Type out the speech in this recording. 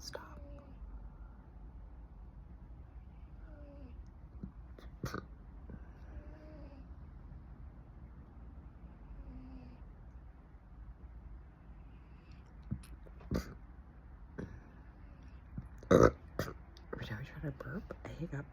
Stop. Every time I try to burp, I hiccup.